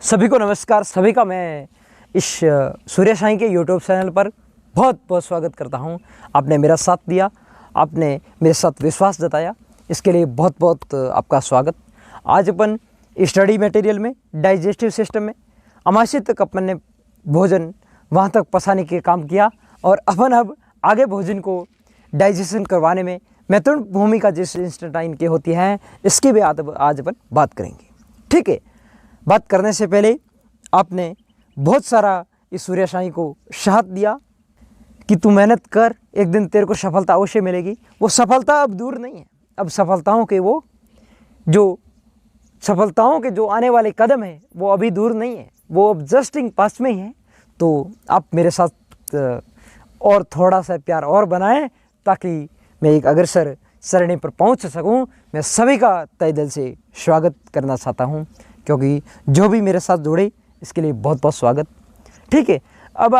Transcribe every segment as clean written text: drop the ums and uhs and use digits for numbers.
सभी को नमस्कार। सभी का मैं इस सूर्य साईं के यूट्यूब चैनल पर बहुत बहुत स्वागत करता हूं। आपने मेरा साथ दिया, आपने मेरे साथ विश्वास जताया, इसके लिए बहुत बहुत आपका स्वागत। आज अपन स्टडी मटेरियल में डाइजेस्टिव सिस्टम में अमाशय तक अपन ने भोजन वहां तक पचाने के काम किया और अपन अब आगे भोजन को डाइजेशन करवाने में महत्वपूर्ण भूमिका जिस इंस्टेंटाइन की होती है, इसकी भी आज अपन बात करेंगे। ठीक है, बात करने से पहले आपने बहुत सारा इस सूर्य साईं को साथ दिया कि तू मेहनत कर, एक दिन तेरे को सफलता अवश्य मिलेगी। वो सफलता अब दूर नहीं है, अब सफलताओं के जो आने वाले कदम हैं वो अभी दूर नहीं है, वो अब जस्ट इन पास में ही है। तो आप मेरे साथ और थोड़ा सा प्यार और बनाएं ताकि मैं एक अग्रसर सरणी पर पहुंच सकूं। मैं सभी का तहे दिल से स्वागत करना चाहता हूं, क्योंकि जो भी मेरे साथ जुड़े इसके लिए बहुत बहुत स्वागत। ठीक है, अब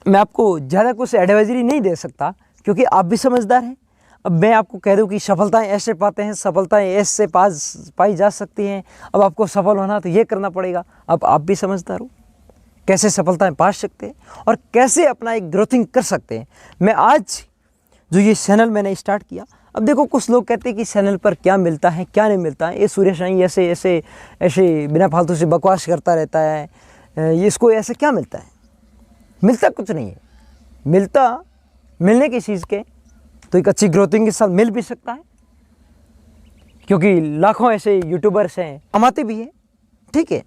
मैं आपको ज़्यादा कुछ एडवाइजरी नहीं दे सकता क्योंकि आप भी समझदार हैं। अब मैं आपको कह दूं कि सफलताएं ऐसे पाते हैं, सफलताएं ऐसे पाई जा सकती हैं। अब आपको सफल होना तो ये करना पड़ेगा। अब आप भी समझदार हो, कैसे सफलताएं पा सकते हैं और कैसे अपना एक ग्रोथिंग कर सकते हैं। मैं आज जो ये चैनल मैंने स्टार्ट किया, अब देखो कुछ लोग कहते हैं कि चैनल पर क्या मिलता है क्या नहीं मिलता है, ये सूर्य साईं ऐसे बिना फालतू से बकवास करता रहता है, ये इसको ऐसे क्या मिलता है। मिलता कुछ नहीं है। मिलने की चीज़ के तो एक अच्छी ग्रोथिंग के साथ मिल भी सकता है, क्योंकि लाखों ऐसे यूट्यूबर्स हैं, कमाते भी हैं। ठीक है,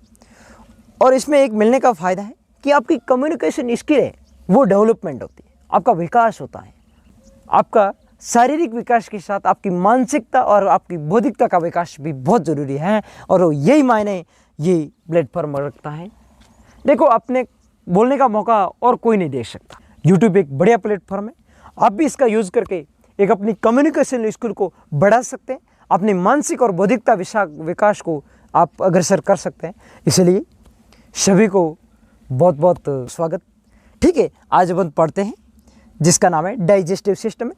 और इसमें एक मिलने का फ़ायदा है कि आपकी कम्युनिकेशन स्किल है वो डेवलपमेंट होती है, आपका विकास होता है। आपका शारीरिक विकास के साथ आपकी मानसिकता और आपकी बौद्धिकता का विकास भी बहुत ज़रूरी है, और यही मायने ये प्लेटफॉर्म रखता है। देखो, अपने बोलने का मौका और कोई नहीं दे सकता। यूट्यूब एक बढ़िया प्लेटफॉर्म है, आप भी इसका यूज़ करके एक अपनी कम्युनिकेशन स्किल को बढ़ा सकते हैं, अपनी मानसिक और बौद्धिकता विकास को आप अग्रसर कर सकते हैं। इसलिए सभी को बहुत बहुत स्वागत। ठीक है, आज अपन पढ़ते हैं जिसका नाम है डाइजेस्टिव सिस्टम।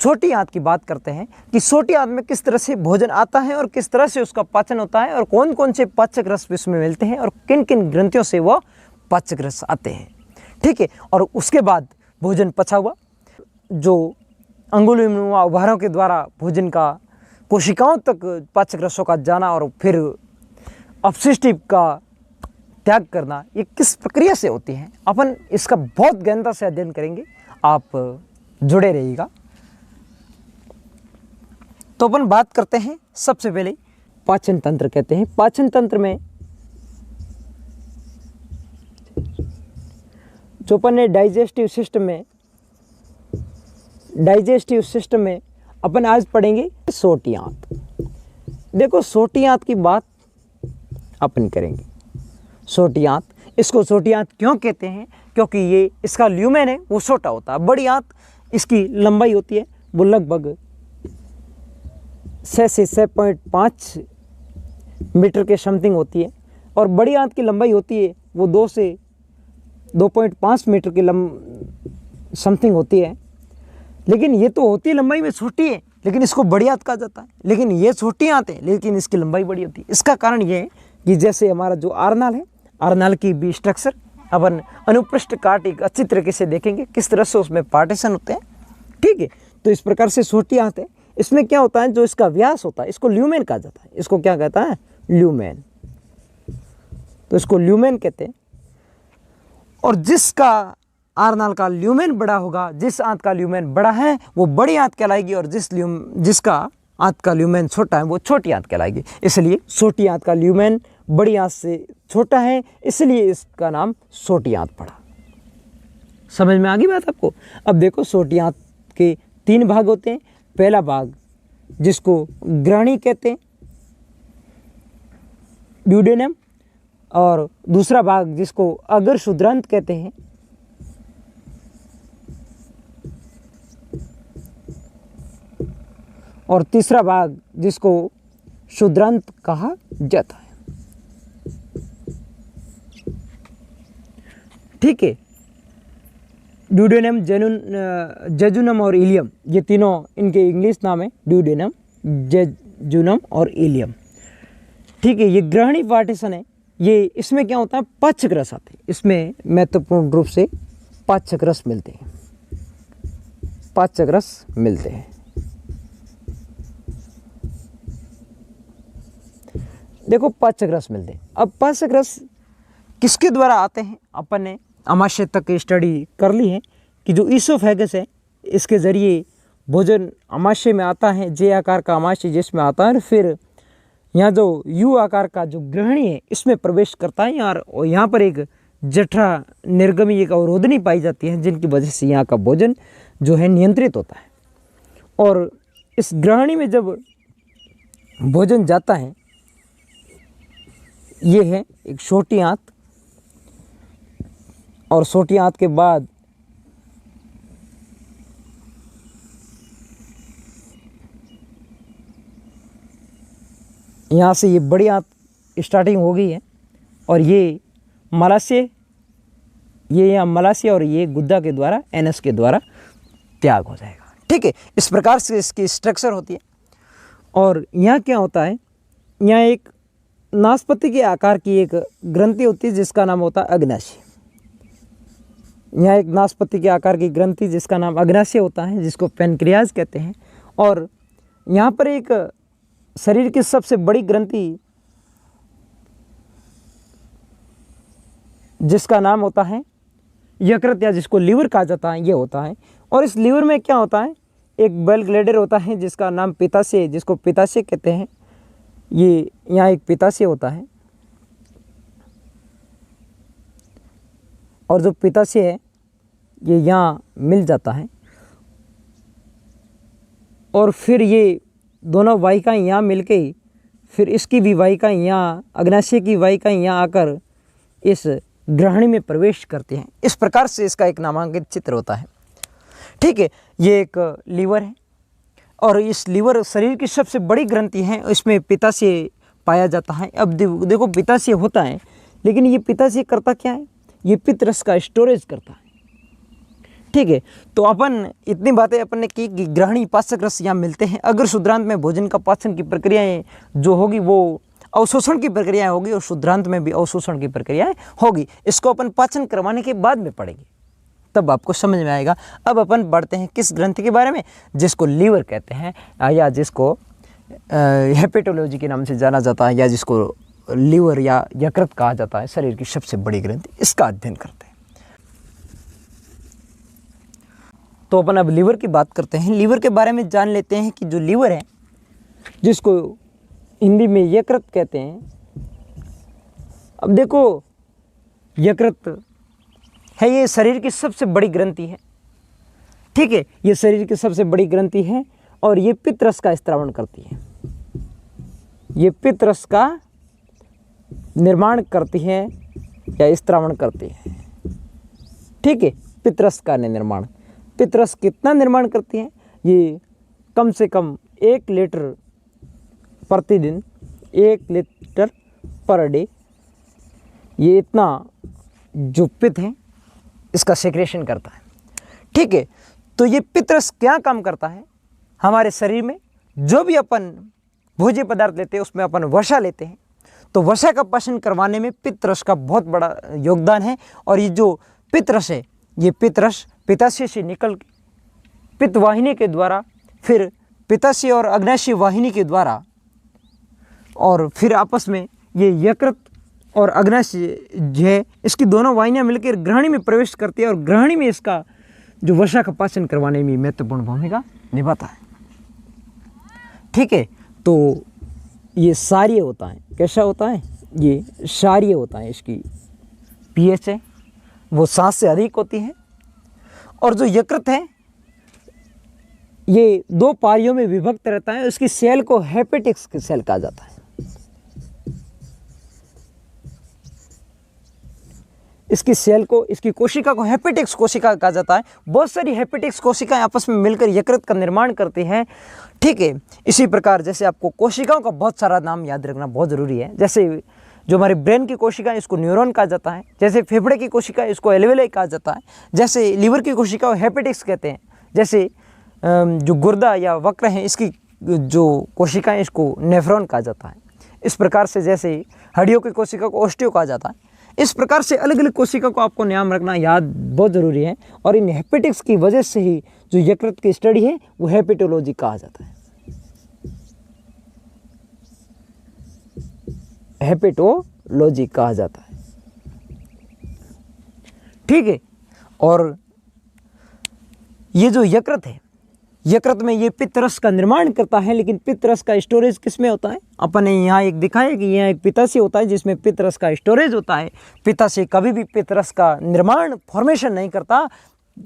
छोटी आंत की बात करते हैं कि छोटी आंत में किस तरह से भोजन आता है और किस तरह से उसका पाचन होता है और कौन कौन से पाचक रस इसमें मिलते हैं और किन किन ग्रंथियों से वह पाचक रस आते हैं। ठीक है, और उसके बाद भोजन पचा हुआ जो अंगुलिनुमा उभारों के द्वारा भोजन का कोशिकाओं तक पाचक रसों का जाना और फिर अपशिष्ट का त्याग करना, ये किस प्रक्रिया से होती है, अपन इसका बहुत गहनता से अध्ययन करेंगे। आप जुड़े रहिएगा। तो अपन बात करते हैं सबसे पहले पाचन तंत्र कहते हैं। पाचन तंत्र में जो अपन ने डाइजेस्टिव सिस्टम में अपन आज पढ़ेंगे छोटी आंत। देखो, छोटी आंत की बात अपन करेंगे। छोटी आंत, इसको छोटी आंत क्यों कहते हैं? क्योंकि ये इसका ल्यूमेन है वो छोटा होता है। बड़ी आंत इसकी लंबाई होती है वो लगभग 6 से 6.5 मीटर के समथिंग होती है, और बड़ी आंत की लंबाई होती है वो 2 से 2.5 मीटर की समथिंग होती है। लेकिन ये तो होती लंबाई में छोटी है, लेकिन इसको बड़ी आंत कहा जाता है। लेकिन ये छोटी आंत है लेकिन इसकी लंबाई बड़ी होती है। इसका कारण ये है कि जैसे हमारा जो आरनाल है, आरनाल की भी स्ट्रक्चर अपन अनुपृष्ठ काट एक अच्छी तरीके से देखेंगे किस तरह से उसमें पार्टीशन होते हैं। ठीक है, तो इस प्रकार से छोटी आंत है। इसमें क्या होता है, जो इसका व्यास होता है इसको ल्यूमेन कहा जाता है। इसको क्या कहता है? ल्यूमेन। तो इसको ल्यूमेन कहते हैं। और जिसका आरनाल का ल्यूमेन बड़ा होगा, जिस आंत का ल्यूमेन बड़ा है वो बड़ी आंत कहलाएगी, और जिसका आंत का ल्यूमेन छोटा है वो छोटी आंत कहलाएगी। इसलिए छोटी आंत का ल्यूमेन बड़ी आंत से छोटा है, इसलिए इसका नाम छोटी आंत पड़ा। समझ में आ गई बात आपको? अब देखो, छोटी आंत के 3 भाग होते हैं। पहला भाग जिसको ग्रहणी कहते हैं, ड्यूडेनम, और दूसरा भाग जिसको अगर क्षुद्रांत कहते हैं, और तीसरा भाग जिसको क्षुद्रांत कहा जाता है। ठीक है, ड्यूडेनम, जेजुनम और इलियम, ये तीनों इनके इंग्लिश नाम है। ड्यूडेनम, जेजुनम और इलियम। ठीक है। ये ग्रहणी पार्टीशन है, ये इसमें क्या होता है, पाचक आते हैं, इसमें महत्वपूर्ण रूप से पाचक रस मिलते हैं, पाचक रस मिलते हैं। देखो पाचक रस मिलते हैं। अब पाचक रस किसके द्वारा आते हैं, अपन ने आमाशय तक स्टडी कर ली है कि जो ईसोफेगस है इसके ज़रिए भोजन आमाशय में आता है, जे आकार का आमाशय जिसमें आता है, फिर यहाँ जो यू आकार का जो ग्रहणी है इसमें प्रवेश करता है यार, और यहाँ पर एक जठरा निर्गमी एक अवरोधनी पाई जाती है जिनकी वजह से यहाँ का भोजन जो है नियंत्रित होता है। और इस ग्रहणी में जब भोजन जाता है, ये है एक छोटी आंत, और छोटी आंत के बाद यहाँ से ये बड़ी आंत स्टार्टिंग हो गई है, और ये मलाशय, ये यहाँ मलाशय और ये गुद्दा के द्वारा एनएस के द्वारा त्याग हो जाएगा। ठीक है, इस प्रकार से इसकी स्ट्रक्चर होती है। और यहाँ क्या होता है, यहाँ एक नाशपाती के आकार की एक ग्रंथि होती है जिसका नाम होता है अग्नाशय। यहाँ एक नाशपाती के आकार की ग्रंथि जिसका नाम अग्नाशय होता है, जिसको पैनक्रियाज कहते हैं। और यहाँ पर एक शरीर की सबसे बड़ी ग्रंथि जिसका नाम होता है यकृत, या जिसको लीवर कहा जाता है, ये होता है। और इस लीवर में क्या होता है, एक बेल ग्लैडर होता है जिसका नाम पित्ताशय, जिसको पित्ताशय कहते हैं। ये यहाँ एक पित्ताशय होता है, और जो पित्ताशय है ये यहाँ मिल जाता है, और फिर ये दोनों वाहिकाएं यहाँ मिलके फिर इसकी भी वाहिकाएं यहाँ, अग्नाशय की वाहिकाएं यहाँ आकर इस ग्रहणी में प्रवेश करते हैं। इस प्रकार से इसका एक नामांकित चित्र होता है। ठीक है, ये एक लीवर है, और इस लीवर शरीर की सबसे बड़ी ग्रंथि है, इसमें पित्ताशय पाया जाता है। अब देखो पित्ताशय होता है, लेकिन ये पित्ताशय करता क्या है, ये पित्त रस का स्टोरेज करता है। ठीक है, तो अपन इतनी बातें अपन ने की कि ग्रहणी पाचक रस यहाँ मिलते हैं। अगर शुद्रांत में भोजन का पाचन की प्रक्रियाएं जो होगी वो अवशोषण की प्रक्रियाएं होगी, और शुद्रांत में भी अवशोषण की प्रक्रियाएं होगी। इसको अपन पाचन करवाने के बाद में पढ़ेंगे, तब आपको समझ में आएगा। अब अपन बढ़ते हैं किस ग्रंथि के बारे में, जिसको लीवर कहते हैं, या जिसको हेपेटोलॉजी के नाम से जाना जाता है, या जिसको लीवर या यकृत कहा जाता है, शरीर की सबसे बड़ी ग्रंथि। इसका अध्ययन करते हैं। तो अपन अब लीवर की बात करते हैं। लीवर के बारे में जान लेते हैं कि जो लीवर है, जिसको हिंदी में यकृत कहते हैं। अब देखो यकृत है, ये शरीर की सबसे बड़ी ग्रंथि है। ठीक है, ये शरीर की सबसे बड़ी ग्रंथि है, और ये पित्त रस का स्त्रावण करती है। ये पित्त रस का निर्माण करती है या स्त्रावण करती है। ठीक है, पित्त रस का निर्माण, पित्त रस कितना निर्माण करती है, ये कम से कम 1 लीटर प्रतिदिन, 1 लीटर पर डे, ये इतना जो पित्त है इसका सेक्रेशन करता है। ठीक है, तो ये पित्त रस क्या काम करता है, हमारे शरीर में जो भी अपन भोज्य पदार्थ लेते हैं उसमें अपन वसा लेते हैं, तो वसा का पाचन करवाने में पित्त रस का बहुत बड़ा योगदान है। और ये जो पित्त रस है, ये पित्त रस पित्ताशय से निकल के पित्त वाहिनी के द्वारा, फिर पित्ताशय और अग्नाशय वाहिनी के द्वारा, और फिर आपस में ये यकृत और अग्नाशय जो है, इसकी दोनों वाहिनियाँ मिलकर ग्रहणी में प्रवेश करती है, और ग्रहणी में इसका जो वसा का पाचन करवाने में महत्वपूर्ण भूमिका निभाता है। ठीक है, तो ये क्षारीय होता है। कैसा होता है, ये क्षारीय होता है। इसकी पीएच है वो 7 से अधिक होती है। और जो यकृत है ये 2 पारियों में विभक्त रहता है। उसकी सेल को हेपेटिक्स की सेल कहा जाता है। इसकी सेल को, इसकी कोशिका को हेपेटिक्स कोशिका कहा जाता है। बहुत सारी हेपेटिक्स कोशिकाएं आपस में मिलकर यकृत का निर्माण करती हैं। ठीक है, इसी प्रकार जैसे आपको कोशिकाओं का बहुत सारा नाम याद रखना बहुत ज़रूरी है। जैसे जो हमारे ब्रेन की कोशिका है इसको न्यूरॉन कहा जाता है। जैसे फेफड़े की कोशिका है इसको एल्वेलाई कहा जाता है। जैसे लीवर की कोशिका हेपेटिक्स कहते हैं। जैसे जो गुर्दा या वक्र हैं इसकी जो कोशिकाएं इसको नेफ्रॉन कहा जाता है। इस प्रकार से जैसे हड्डियों की कोशिका को ऑस्टियो कहा जाता है, इस प्रकार से अलग अलग कोशिका को आपको नाम रखना याद बहुत ज़रूरी है। और इन हेपेटिक्स की वजह से ही जो यकृत की स्टडी है वो हेपेटोलॉजी कहा जाता है, हेपेटोलॉजी कहा जाता है। ठीक है। और ये जो यकृत है, यकृत में ये पित्त रस का निर्माण करता है, लेकिन पित्त रस का स्टोरेज किस में होता है? अपन ने यहाँ एक दिखाया कि यहाँ एक पित्ताशय होता है जिसमें पित्त रस का स्टोरेज होता है। पित्ताशय कभी भी पित्त रस का निर्माण फॉर्मेशन नहीं करता,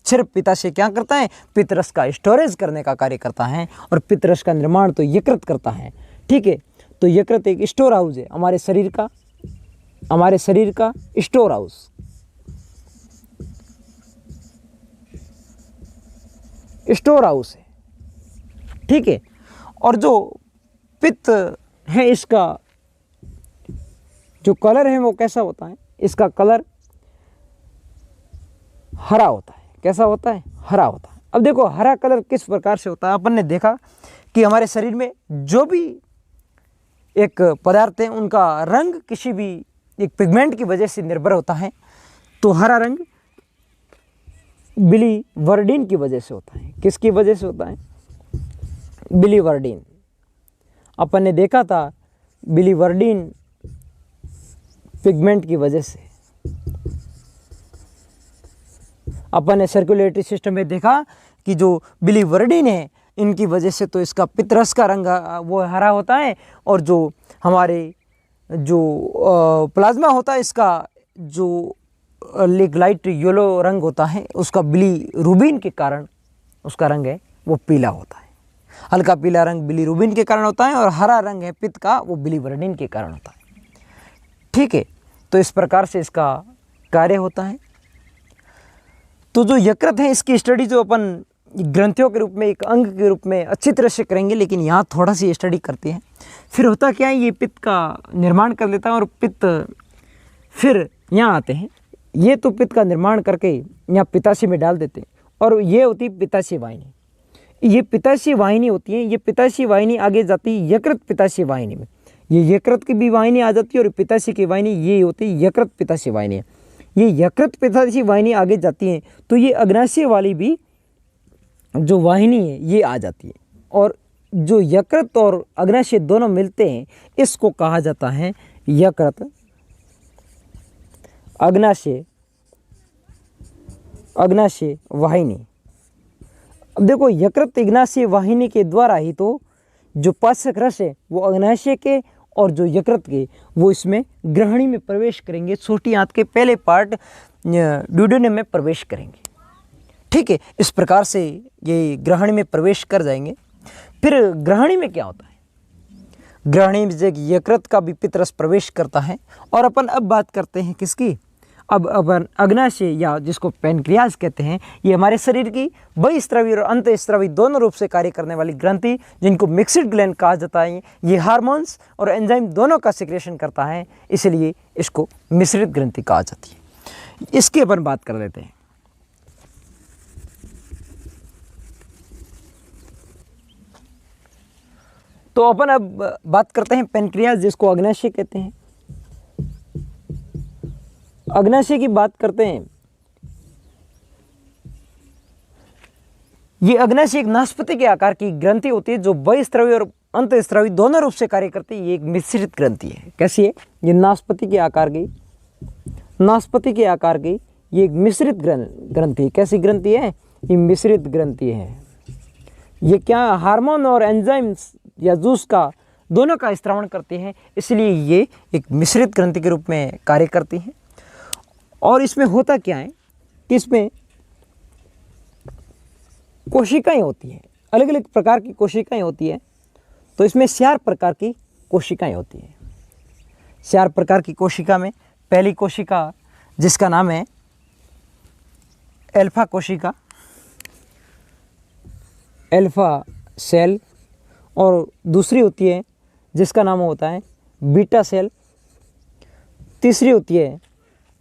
सिर्फ पित्ताशय क्या करता है? पित्त रस का स्टोरेज करने का कार्य करता है, और पित्त रस का निर्माण तो यकृत करता है। ठीक है। तो यकृत एक स्टोर हाउस है हमारे शरीर का स्टोर हाउस। स्टोर हाउस है। ठीक है। और जो पित्त है इसका जो कलर है वो कैसा होता है? इसका कलर हरा होता है। कैसा होता है? हरा होता है। अब देखो हरा कलर किस प्रकार से होता है। अपन ने देखा कि हमारे शरीर में जो भी एक पदार्थ है उनका रंग किसी भी एक पिगमेंट की वजह से निर्भर होता है। तो हरा रंग बिलीवर्डिन की वजह से होता है। किसकी वजह से होता है? बिलीवर्डिन। अपन ने देखा था बिलीवर्डिन पिगमेंट की वजह से। अपन ने सर्कुलेटरी सिस्टम में देखा कि जो बिलीवर्डिन है इनकी वजह से तो इसका पित्तरस का रंग वो हरा होता है, और जो हमारे जो प्लाज्मा होता है इसका जो लाइट येलो रंग होता है उसका बिलीरुबिन के कारण उसका रंग है वो पीला होता है। हल्का पीला रंग बिलीरुबिन के कारण होता है, और हरा रंग है पित्त का वो बिलीवर्डिन के कारण होता है। ठीक है। तो इस प्रकार से इसका कार्य होता है। तो जो यकृत है इसकी स्टडी जो अपन ग्रंथियों के रूप में एक अंग के रूप में अच्छी तरह से करेंगे, लेकिन यहाँ थोड़ा सी स्टडी करते हैं। फिर होता क्या है, ये पित्त का निर्माण कर लेता है और पित्त फिर यहाँ आते हैं। ये तो पित्त का निर्माण करके यहाँ पित्ताशय में डाल देते हैं, और ये होती है पित्ताशय वाहिनी। ये पित्ताशय वाहिनी होती है। ये पित्ताशय वाहिनी आगे जाती है यकृत पित्ताशय वाहिनी में। ये यकृत की भी वाहिनी आ जाती है, और पित्ताशय की वाहिनी ये होती है यकृत पित्ताशय वाहिनी है। ये यकृत पित्ताशय वाहिनी आगे जाती है तो ये अग्नाशय वाली भी जो वाहिनी है ये आ जाती है, और जो यकृत और अग्नाशय दोनों मिलते हैं इसको कहा जाता है यकृत अग्नाशय वाहिनी। अब देखो यकृत अग्नाशय वाहिनी के द्वारा ही तो जो पाचक रस है वो अग्नाशय के और जो यकृत के वो इसमें ग्रहणी में प्रवेश करेंगे। छोटी आंत के पहले पार्ट ड्यूडेनम में प्रवेश करेंगे। ठीक है। इस प्रकार से ये ग्रहणी में प्रवेश कर जाएंगे। फिर ग्रहणी में क्या होता है? ग्रहणी में यकृत का भी पित्तरस प्रवेश करता है। और अपन अब बात करते हैं किसकी? अब अपन अग्नाशय या जिसको पैनक्रियाज कहते हैं, ये हमारे शरीर की बहिस्रावी और अंतःस्रावी दोनों रूप से कार्य करने वाली ग्रंथि जिनको मिक्स्ड ग्लैंड कहा जाता है, ये हार्मोन्स और एंजाइम दोनों का सिक्रेशन करता है, इसलिए इसको मिश्रित ग्रंथि कहा जाती है। इसकी अपन बात कर लेते हैं। तो अपन अब बात करते हैं पैनक्रियाज जिसको अग्नाशय कहते हैं। अग्नाशय की बात करते हैं। ये अग्नाशय एक नाशपाती के आकार की ग्रंथि होती है जो बहिस्रावी और अंतःस्रावी दोनों रूप से कार्य करती है। ये एक मिश्रित ग्रंथि है। कैसी है? ये नाशपाती के आकार की ये एक मिश्रित ग्रंथि। कैसी ग्रंथि है? ये मिश्रित ग्रंथि है। ये क्या हार्मोन और एंजाइम्स या जूस का दोनों का स्त्रावण करती हैं, इसलिए ये एक मिश्रित ग्रंथि के रूप में कार्य करती हैं। और इसमें होता क्या है कि इसमें कोशिकाएं होती हैं, अलग अलग प्रकार की कोशिकाएं होती हैं। तो इसमें 4 प्रकार की कोशिकाएं होती हैं। 4 प्रकार की कोशिका में पहली कोशिका जिसका नाम है अल्फा कोशिका, अल्फा सेल, और दूसरी होती है जिसका नाम होता है बीटा सेल, तीसरी होती है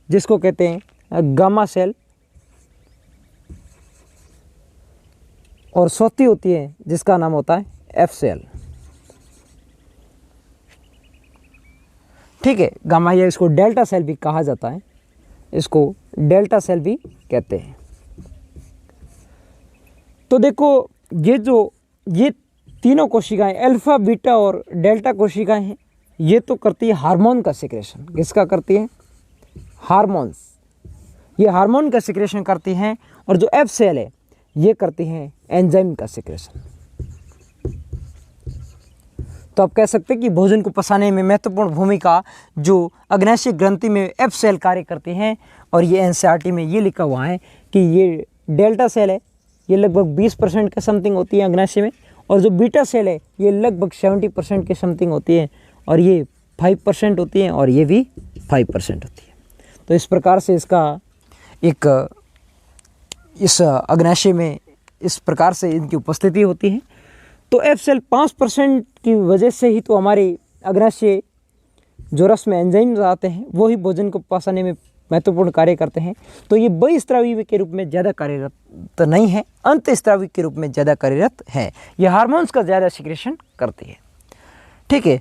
जिसको कहते हैं गामा सेल, और चौथी होती है जिसका नाम होता है एफ सेल। ठीक है, गामा या इसको डेल्टा सेल भी कहा जाता है, इसको डेल्टा सेल भी कहते हैं। तो देखो ये तीनों कोशिकाएं अल्फा बीटा और डेल्टा कोशिकाएं हैं, ये तो करती है हार्मोन का सिक्रेशन। किसका करती है? हार्मोन्स। ये हार्मोन का सिक्रेशन करती हैं। और जो एफ सेल है ये करती हैं एंजाइम का सिक्रेशन। तो आप कह सकते हैं कि भोजन को पचाने में महत्वपूर्ण भूमिका जो अग्नाशय ग्रंथि में एफ सेल कार्य करती हैं। और ये एनसीईआरटी में ये लिखा हुआ है कि ये डेल्टा सेल है, ये लगभग 20% के समथिंग होती है अग्नाशय में, और जो बीटा सेल है ये लगभग 70% के समथिंग होती है, और ये 5% होती है, और ये भी 5% होती है। तो इस प्रकार से इसका एक इस अग्नाशय में इस प्रकार से इनकी उपस्थिति होती है। तो एफ सेल 5% की वजह से ही तो हमारे अग्नाशय जो रस में एंजाइम्स आते हैं वो ही भोजन को पचाने में महत्वपूर्ण कार्य करते हैं। तो ये बहिस्रावी के रूप में ज़्यादा कार्यरत तो नहीं है, अंतस्रावी के रूप में ज़्यादा कार्यरत है। ये हार्मोन्स का ज़्यादा सिक्रेशन करती है। ठीक है,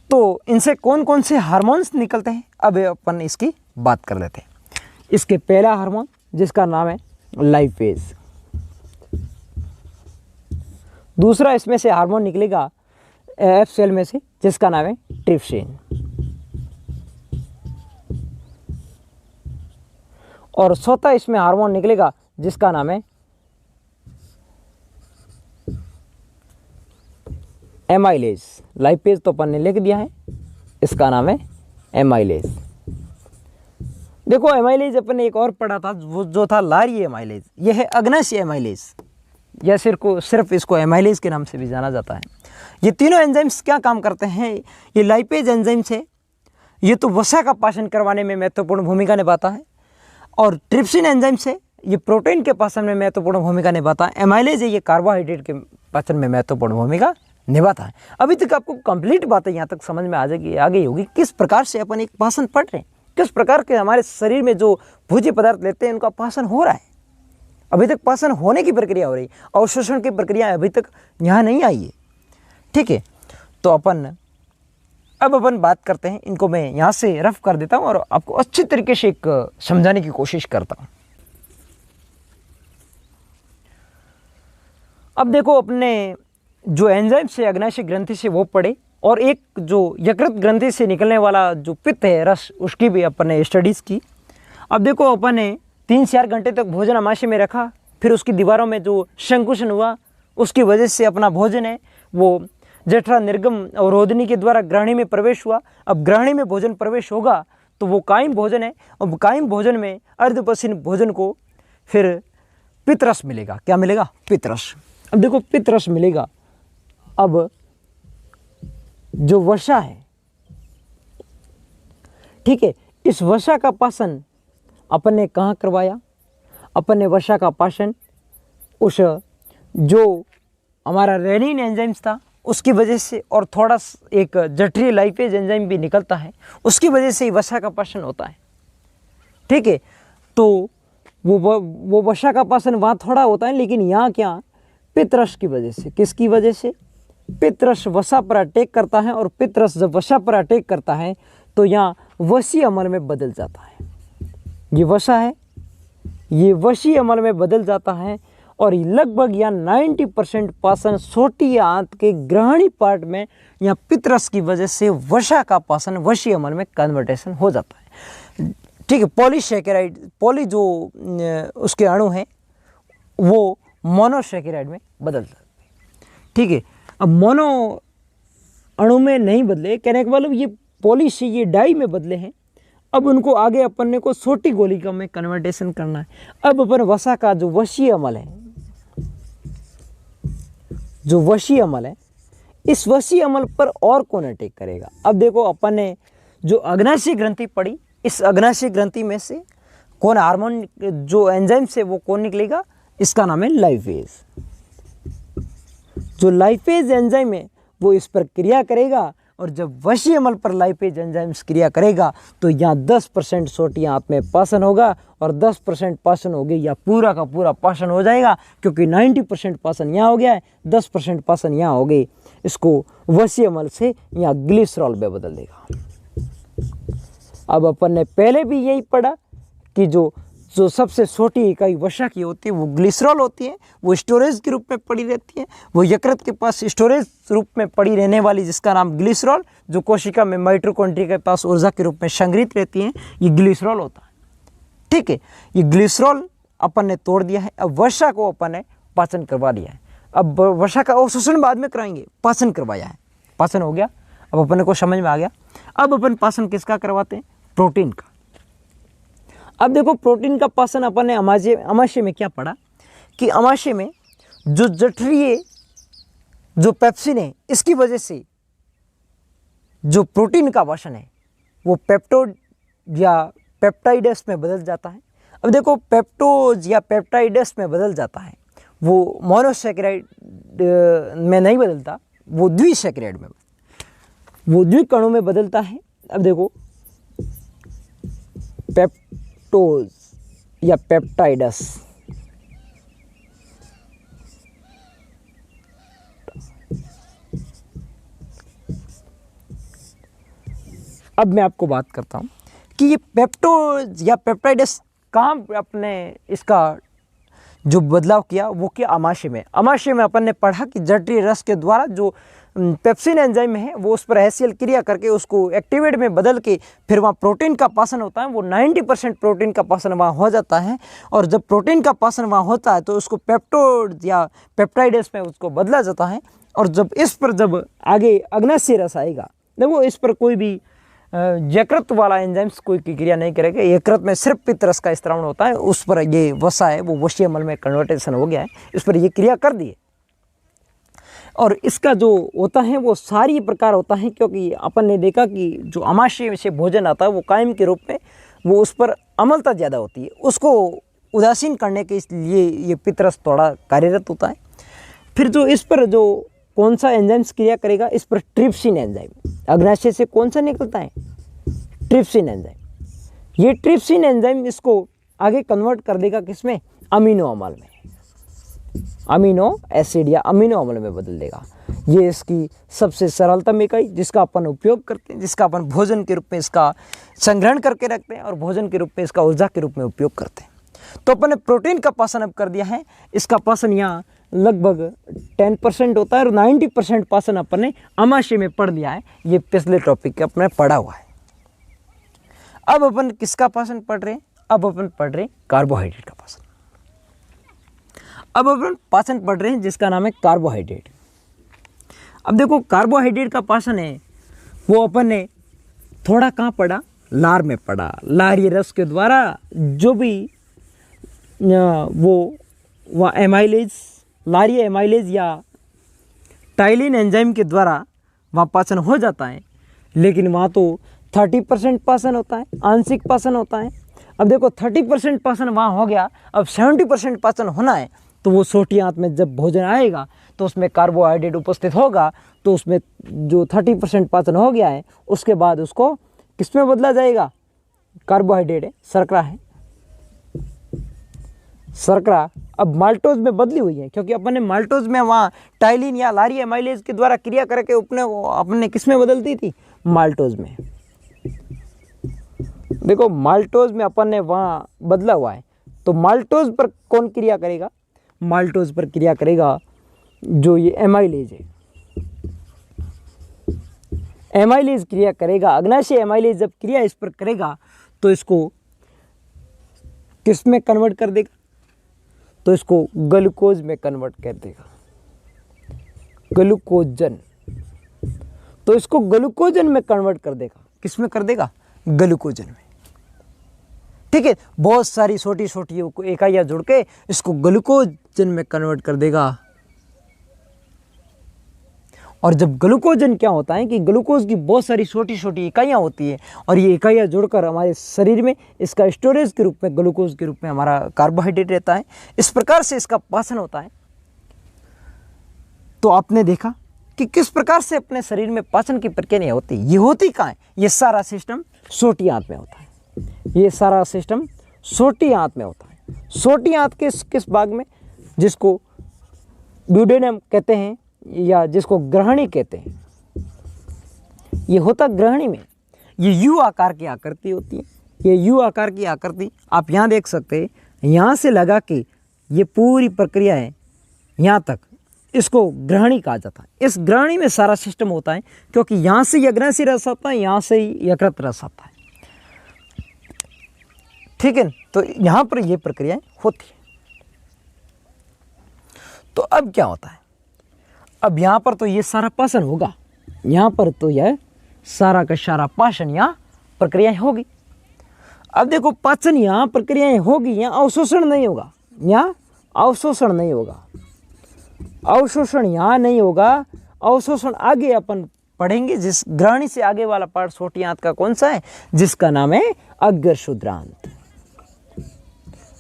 तो इनसे कौन कौन से हार्मोन्स निकलते हैं अब अपन इसकी बात कर लेते हैं। इसके पहला हार्मोन जिसका नाम है लाइपेज। दूसरा इसमें से हार्मोन निकलेगा एफ सेल में से जिसका नाम है ट्रिप्सिन। और चौथा इसमें हार्मोन निकलेगा जिसका नाम है एमाइलेज। लाइपेज तो अपन ने लिख दिया है, इसका नाम है एमाइलेज। देखो एमाइलेज अपन ने एक और पढ़ा था वो जो था लारी एमाइलेज, यह है अग्नाशय एमाइलेज, या सिर्फ इसको एमाइलेज के नाम से भी जाना जाता है। ये तीनों एंजाइम्स क्या काम करते हैं? ये लाइपेज एंजाइम्स है, ये तो वसा का पाचन करवाने में महत्वपूर्ण भूमिका निभाता है। और ट्रिप्सिन एंजाइम से ये प्रोटीन के पाचन में महत्वपूर्ण भूमिका निभाता है। एमाइलेज है, ये कार्बोहाइड्रेट के पाचन में महत्वपूर्ण भूमिका निभाता है। अभी तक आपको कंप्लीट बातें यहाँ तक समझ में आ गई होगी किस प्रकार से अपन एक पाचन पढ़ रहे हैं, किस प्रकार के हमारे शरीर में जो भोज्य पदार्थ लेते हैं उनका पाचन हो रहा है। अभी तक पाचन होने की प्रक्रिया हो रही है, अवशोषण की प्रक्रिया अभी तक यहाँ नहीं आई है। ठीक है, तो अब अपन बात करते हैं, इनको मैं यहाँ से रफ कर देता हूँ और आपको अच्छी तरीके से एक समझाने की कोशिश करता हूँ। अब देखो, अपने जो एंजाइम से अग्नाशय ग्रंथि से वो पढ़े, और एक जो यकृत ग्रंथि से निकलने वाला जो पित्त है रस, उसकी भी अपन ने स्टडीज़ की। अब देखो, अपन ने 3 से 4 घंटे तक भोजन अमाशय में रखा, फिर उसकी दीवारों में जो संकुचन हुआ उसकी वजह से अपना भोजन है वो जठरा निर्गम और रोदनी के द्वारा ग्रहणी में प्रवेश हुआ। अब ग्रहणी में भोजन प्रवेश होगा तो वो कायम भोजन है, और कायम भोजन में अर्धपचन भोजन को फिर पित्तरस मिलेगा। क्या मिलेगा? पित्तरस। अब देखो, पित्तरस मिलेगा। अब जो वसा है, ठीक है, इस वसा का पाचन अपन ने कहाँ करवाया? अपन ने वसा का पाचन उस जो हमारा रेनिन एंजाइम्स था उसकी वजह से, और थोड़ा एक जठरीय लाइपेज एंजाइम भी निकलता है, उसकी वजह से ही वसा का पाचन होता है। ठीक है, तो वो वसा का पाचन वहाँ थोड़ा होता है, लेकिन यहाँ क्या? पित्तरस की वजह से। किसकी वजह से? पित्तरस वसा पर अटैक करता है, और पित्तरस जब वसा पर अटैक करता है तो यहाँ वसीय अम्ल में बदल जाता है। ये वसा है, ये वसीय अम्ल में बदल जाता है, और लगभग यहाँ 90% पाचन छोटी आंत के ग्रहणी पार्ट में यहाँ पित्तरस की वजह से वसा का पाचन वसीय अम्ल में कन्वर्टेशन हो जाता है। ठीक है, पॉलीसैकेराइड, पॉली जो उसके अणु हैं वो मोनोसैकेराइड में बदल जाते हैं। ठीक है, अब मोनो अणु में नहीं बदले, कहने का मतलब ये पॉली से ये डाई में बदले हैं। अब उनको आगे अपन ने को छोटी गोलिका में कन्वर्टेशन करना है। अब अपन वसा का जो वसीय अम्ल है, जो वसीय अम्ल है, इस वसीय अम्ल पर और कौन अटैक करेगा? अब देखो, अपन ने जो अग्नाशय ग्रंथि पढ़ी, इस अग्नाशय ग्रंथि में से कौन हार्मोन जो एंजाइम से वो कौन निकलेगा? इसका नाम है लाइपेज। जो लाइपेज एंजाइम है वो इस पर क्रिया करेगा, और जब वसीय अम्ल पर लाइपेज एंजाइम्स क्रिया करेगा तो यहाँ 10% छोटी आंत में पाचन होगा, और 10% पाचन हो गई या पूरा का पूरा पाचन हो जाएगा, क्योंकि 90% पाचन यहाँ हो गया है, 10% पाचन यहाँ हो गई। इसको वसीय अम्ल से यहाँ ग्लिसरॉल में बदल देगा। अब अपन ने पहले भी यही पढ़ा कि जो सबसे छोटी इकाई वसा की होती है वो ग्लिसरॉल होती है, वो स्टोरेज के रूप में पड़ी रहती है। वो यकृत के पास स्टोरेज रूप में पड़ी रहने वाली जिसका नाम ग्लिसरॉल, जो कोशिका में माइटोकॉन्ड्रिया के पास ऊर्जा के रूप में संग्रहित रहती है, ये ग्लिसरॉल होता है। ठीक है, ये ग्लिसरॉल अपन ने तोड़ दिया है। अब वसा को अपन ने पाचन करवा दिया है। अब वसा का अवशोषण बाद में कराएंगे, पाचन करवाया है, पाचन हो गया। अब अपन को समझ में आ गया। अब अपन पाचन किसका करवाते हैं? प्रोटीन का। अब देखो प्रोटीन का पाचन अपन ने अमाशय में क्या पढ़ा कि अमाशय में जो जठरीय जो पेप्सिन है, इसकी वजह से जो प्रोटीन का पाचन है वो पेप्टोड या पेप्टाइडस में बदल जाता है। अब देखो पेप्टोज या पेप्टाइडस में बदल जाता है, वो मोनोसैकेराइड में नहीं बदलता, वो द्विसैकेराइड में, वो द्विकणों में बदलता है। अब देखो पेप्टोज या पेप्टाइडस, अब मैं आपको बात करता हूं कि ये पेप्टोज या पेप्टाइडस कहाँ अपने इसका जो बदलाव किया वो किया अमाशय में। अमाशय में अपन ने पढ़ा कि जठरीय रस के द्वारा जो पेप्सिन एंजाइम है वो उस पर HCl क्रिया करके उसको एक्टिवेट में बदल के फिर वहाँ प्रोटीन का पाचन होता है। वो 90% प्रोटीन का पाचन वहाँ हो जाता है। और जब प्रोटीन का पाचन वहाँ होता है तो उसको पेप्टोड या पेप्टाइडस में उसको बदला जाता है। और जब इस पर जब आगे अग्नाशय रस आएगा, देखो इस पर कोई भी यकृत वाला एंजाइम्स कोई की क्रिया नहीं करेगा। यकृत में सिर्फ पित्त रस का स्त्रावण होता है, उस पर ये वसा है वो वशीय मल में कन्वर्टेशन हो गया है, इस पर ये क्रिया कर दी है। और इसका जो होता है वो सारी प्रकार होता है, क्योंकि अपन ने देखा कि जो अमाशय से भोजन आता है वो कायम के रूप में वो उस पर अम्लता ज़्यादा होती है, उसको उदासीन करने के लिए ये पित्तरस थोड़ा कार्यरत होता है। फिर जो इस पर जो कौन सा एंजाइम्स क्रिया करेगा, इस पर ट्रिप्सिन एंजाइम अग्नाशय से कौन सा निकलता है? Trypsin enzyme. ये ट्रिप्सिन एंजाइम इसको आगे कन्वर्ट कर देगा किसमें? अमीनो अम्ल में, अमीनो एसिड या अमीनो अम्ल में बदल देगा। ये इसकी सबसे सरलतम इकाई जिसका अपन उपयोग करते हैं, जिसका अपन भोजन के रूप में इसका संग्रहण करके रखते हैं और भोजन के रूप में इसका ऊर्जा के रूप में उपयोग करते हैं। तो अपन ने प्रोटीन का पाचन अब कर दिया है। इसका पाचन यहाँ लगभग 10% होता है और 90% पाचन अपन ने अमाशय में पढ़ लिया है। ये पिछले टॉपिक के अपने पढ़ा हुआ है। अब अपन किसका पाचन पढ़ रहे हैं? अब अपन पढ़ रहे हैं कार्बोहाइड्रेट का पाचन। अब अपन पाचन पढ़ रहे हैं जिसका नाम है कार्बोहाइड्रेट। अब देखो कार्बोहाइड्रेट का पाचन है वो अपन ने थोड़ा कहाँ पढ़ा? लार में पढ़ा। लारीय रस के द्वारा जो भी वो एमाइलेज, लारीय एमाइलेज या टाइलिन एंजाइम के द्वारा वहाँ पाचन हो जाता है, लेकिन वहाँ तो 30% पाचन होता है, आंशिक पाचन होता है। अब देखो 30% पाचन वहाँ हो गया, अब 70% पाचन होना है। तो वो छोटी आंत में जब भोजन आएगा तो उसमें कार्बोहाइड्रेट उपस्थित होगा, तो उसमें जो 30% पाचन हो गया है उसके बाद उसको किस में बदला जाएगा? कार्बोहाइड्रेट है, शर्करा है, शर्करा अब माल्टोज में बदली हुई है, क्योंकि अपन ने माल्टोज में वहाँ टाइलिन या लारीय एमाइलेज के द्वारा क्रिया करके अपने किस में बदल दी थी? माल्टोज में। देखो माल्टोज में अपन ने वहाँ बदला हुआ है। तो माल्टोज पर कौन क्रिया करेगा? माल्टोज पर क्रिया करेगा जो ये एमाइलेज है, एमाइलेज क्रिया करेगा। अग्नाशय एमाइलेज जब क्रिया इस पर करेगा तो इसको किस में कन्वर्ट कर देगा? तो इसको ग्लूकोज में कन्वर्ट कर देगा, ग्लूकोजन। तो इसको ग्लूकोजन में कन्वर्ट कर देगा। किस में कर देगा? ग्लूकोजन में। ठीक है, बहुत सारी छोटी छोटी इकाइयाँ जुड़ के इसको ग्लूकोजन में कन्वर्ट कर देगा। और जब ग्लूकोजन क्या होता है कि ग्लूकोज की बहुत सारी छोटी छोटी इकाइयाँ होती है और ये इकाइयाँ जुड़कर हमारे शरीर में इसका स्टोरेज के रूप में, ग्लूकोज के रूप में हमारा कार्बोहाइड्रेट रहता है। इस प्रकार से इसका पाचन होता है। तो आपने देखा कि किस प्रकार से अपने शरीर में पाचन की प्रक्रिया होती है। ये होती कहाँ है? ये सारा सिस्टम छोटी आंत में होता है। ये सारा सिस्टम छोटी आंत में होता है। छोटी आंत के किस भाग में? जिसको ड्यूडेनम कहते हैं या जिसको ग्रहणी कहते हैं। ये होता ग्रहणी में। ये यू आकार की आकृति होती है। ये यू आकार की आकृति आप यहाँ देख सकते हैं, यहाँ से लगा के ये पूरी प्रक्रिया है यहाँ तक, इसको ग्रहणी कहा जाता है। इस ग्रहणी में सारा सिस्टम होता है, क्योंकि यहाँ से यज्ञ रस आता है, यहाँ से ही यकृत रस आता है, ठीक है। तो यहाँ पर ये प्रक्रियाएं होती है। तो अब क्या होता है, अब यहाँ पर तो ये सारा पाचन होगा, यहाँ पर तो यह सारा का सारा पाचन यहाँ प्रक्रियाएं होगी। अब देखो पाचन यहाँ प्रक्रियाएं होगी, यहाँ अवशोषण नहीं होगा, यहाँ अवशोषण नहीं होगा, अवशोषण यहाँ नहीं होगा। अवशोषण आगे अपन पढ़ेंगे, जिस ग्रहणी से आगे वाला पार्ट छोटी आंत का कौन सा है, जिसका नाम है अग्र शुद्रांत।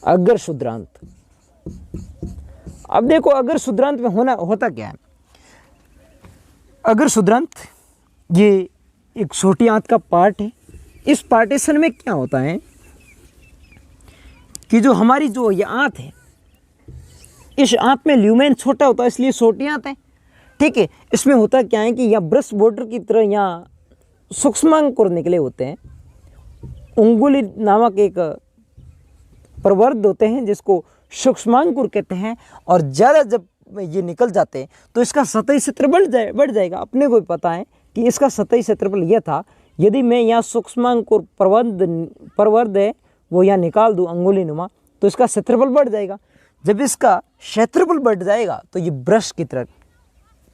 अग्र शुद्रांत। अब देखो अग्र शुद्रांत में होता क्या है। अग्र शुद्रांत ये एक छोटी आंत का पार्ट है। इस पार्टीशन में क्या होता है कि जो हमारी जो ये आंत है, इस आंत में ल्यूमेन छोटा होता है, इसलिए छोटी आंत है, ठीक है। इसमें होता क्या है कि यहाँ ब्रश बॉर्डर की तरह यहाँ सूक्ष्मांकुर निकले होते हैं। उंगुली नामक एक प्रवर्ध होते हैं जिसको सूक्ष्मांकुर कहते हैं, और ज़्यादा जब ये निकल जाते हैं तो इसका सतही क्षेत्र बढ़ जाएगा। अपने को भी पता है कि इसका सतही क्षेत्रफल यह था, यदि मैं यहाँ सूक्ष्मांकुर प्रवर्ध है वो यहाँ निकाल दूँ अंगुली नुमा, तो इसका क्षेत्रफल बढ़ जाएगा। जब इसका क्षेत्रफल बढ़ जाएगा तो ये ब्रश की तरह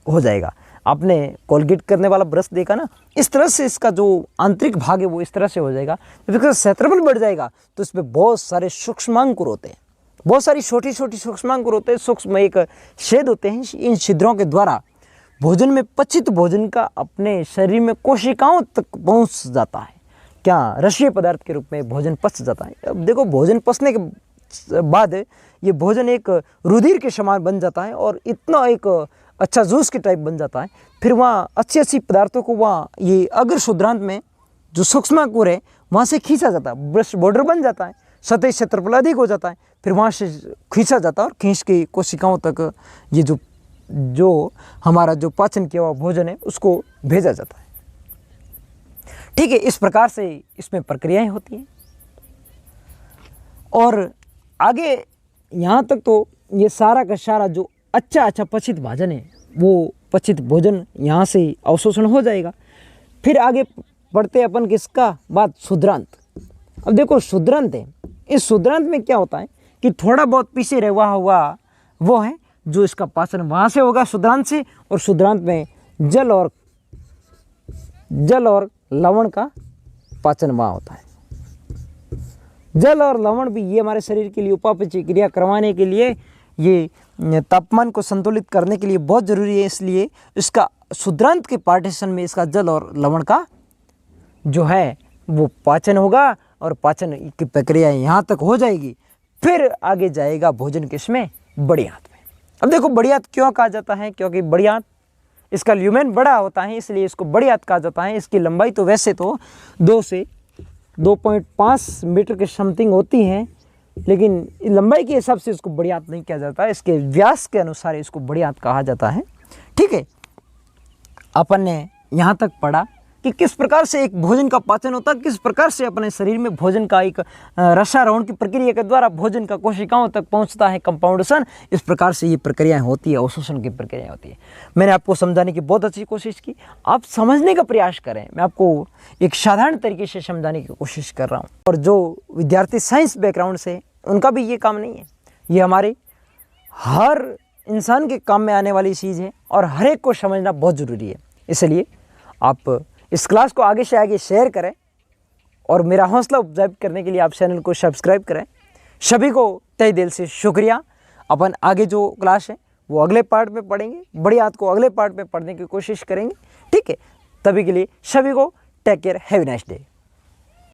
हो जाएगा। आपने कोलगेट करने वाला ब्रश देखा ना, इस तरह से इसका जो आंतरिक भाग है वो इस तरह से हो जाएगा। जब इसका क्षेत्रफल बढ़ जाएगा तो इसमें बहुत सारे सूक्ष्मांकुर होते हैं, बहुत सारी छोटी छोटी सूक्ष्मांकुर होते हैं, सूक्ष्म एक छेद होते हैं। इन छिद्रों के द्वारा भोजन में पचित भोजन का अपने शरीर में कोशिकाओं तक पहुंच जाता है। क्या रसीय पदार्थ के रूप में भोजन पच जाता है। अब देखो भोजन पचने के बाद ये भोजन एक रुधिर के समान बन जाता है और इतना एक अच्छा जूस के टाइप बन जाता है। फिर वहाँ अच्छी अच्छी पदार्थों को वहाँ ये अग्र शुद्रांत में जो सूक्ष्मांकुर है वहाँ से खींचा जाता है, ब्रश बॉर्डर बन जाता है, सतही क्षेत्रफल अधिक हो जाता है, फिर वहाँ से खींचा जाता है और खींच के कोशिकाओं तक ये जो हमारा जो पाचन किया हुआ भोजन है उसको भेजा जाता है, ठीक है। इस प्रकार से इसमें प्रक्रियाएं होती हैं। और आगे यहाँ तक तो ये सारा का सारा जो अच्छा पचित भोजन है वो पचित भोजन यहाँ से अवशोषण हो जाएगा। फिर आगे बढ़ते अपन किसका बात, शुद्रांत। अब देखो शुद्रांत है, इस शुद्रांत में क्या होता है कि थोड़ा बहुत पीछे रहा हुआ वो है जो इसका पाचन वहाँ से होगा शुद्रांत से, और शुद्रांत में जल और लवण का पाचन वहाँ होता है। जल और लवण भी ये हमारे शरीर के लिए उपापचय क्रिया करवाने के लिए, ये तापमान को संतुलित करने के लिए बहुत ज़रूरी है। इसलिए इसका शुद्रांत के पार्टीशन में इसका जल और लवण का जो है वो पाचन होगा, और पाचन की प्रक्रिया यहाँ तक हो जाएगी। फिर आगे जाएगा भोजन किसमें, बड़ी आंत में। अब देखो बड़ी आंत क्यों कहा जाता है, क्योंकि बड़ी आंत इसका ल्यूमेन बड़ा होता है, इसलिए इसको बड़ी आंत कहा जाता है। इसकी लंबाई तो वैसे तो 2 से 2.5 मीटर के समथिंग होती हैं, लेकिन लंबाई के हिसाब से इसको बड़ी आंत नहीं कहा जाता, इसके व्यास के अनुसार इसको बड़ी आंत कहा जाता है, ठीक है। अपन ने यहाँ तक पढ़ा कि किस प्रकार से एक भोजन का पाचन होता है, किस प्रकार से अपने शरीर में भोजन का एक रसारोहण की प्रक्रिया के द्वारा भोजन का कोशिकाओं तक पहुंचता है, कंपाउंडेशन। इस प्रकार से ये प्रक्रियाएं होती है, अवशोषण की प्रक्रिया होती है। मैंने आपको समझाने की बहुत अच्छी कोशिश की, आप समझने का प्रयास करें। मैं आपको एक साधारण तरीके से समझाने की कोशिश कर रहा हूँ। और जो विद्यार्थी साइंस बैकग्राउंड से, उनका भी ये काम नहीं है, ये हमारे हर इंसान के काम में आने वाली चीज़ है और हर एक को समझना बहुत ज़रूरी है। इसलिए आप इस क्लास को आगे से आगे शेयर करें, और मेरा हौसला अफजाई करने के लिए आप चैनल को सब्सक्राइब करें। सभी को तहे दिल से शुक्रिया। अपन आगे जो क्लास है वो अगले पार्ट में पढ़ेंगे, बड़ी आंत को अगले पार्ट में पढ़ने की कोशिश करेंगे, ठीक है। तभी के लिए सभी को take care, have a nice day.